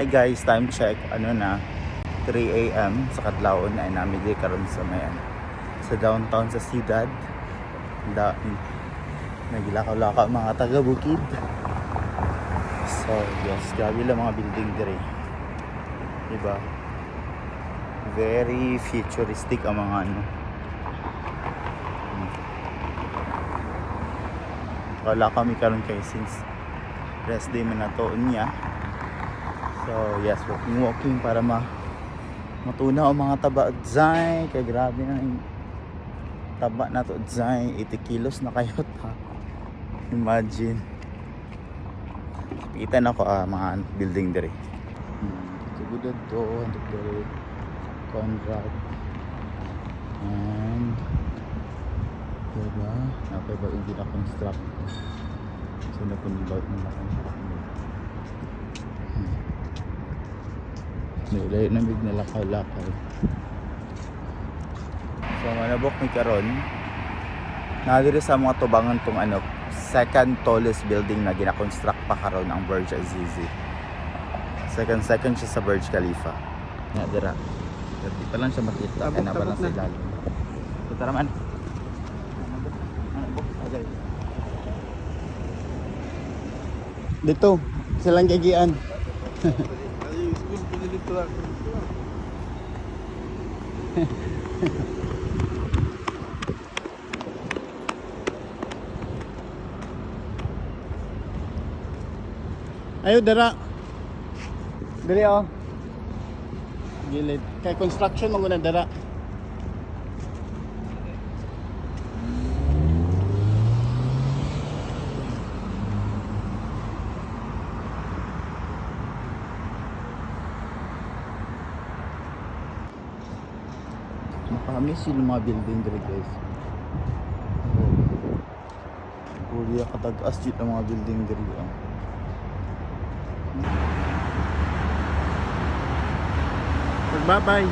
Hi guys, time check. Ano na? 3 AM sa Kadlaon ay namigay karon sa mayan. Sa downtown sa Ciudad. Nagilakaw-lakaw mga taga-Bukid. So, yes, grabe lang mga building dire. Diba? Very futuristic ang mga ano. Wala kami karon kay since rest day man nato niya. So yes, walking para matunaw ang mga taba dzay. Kaya grabe na yung taba na to dzay. 80 kilos na kayo ta. Imagine. Kita na ko mga building dire. Siguro to, dire Conrad. And diba? Napay ba hindi na construct. So na kung ba na layo na big na lakaw-lakaw. So manabok mi karon nadiri sa mga tubangan tong ano, second tallest building na gina-construct pa karon ang Burj Azizi. Second siya sa Burj Khalifa. Nadira. Dito pa lang siya makita. Kaya na ba lang sa ilalim. So tara man. Dito, silang gigian. Ayo dara. Diri oh. Gilid. Kay construction mo muna dara. Makamiss yung mga building dito guys. Kuya katag-as dito ang mga building dito. Bye-bye.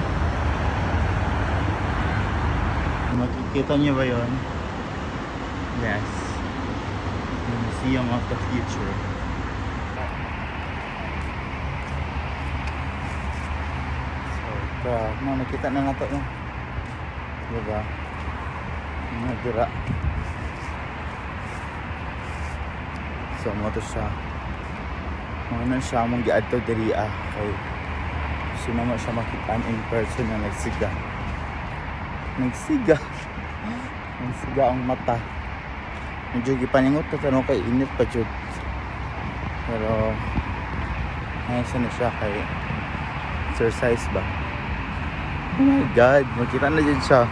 Makikita niyo ba yun? Yes. The Museum of the Future. So, nakita na nato no? Diba? Nagdira. So, mo to siya. Mga siya mong giadto diri kay sino mo siya makitaan in person na nagsiga ang mata. Medyo gipaningot to tanong kay init pa jud, pero ayos na siya kay exercise ba. Oh my god, makita na dyan siya.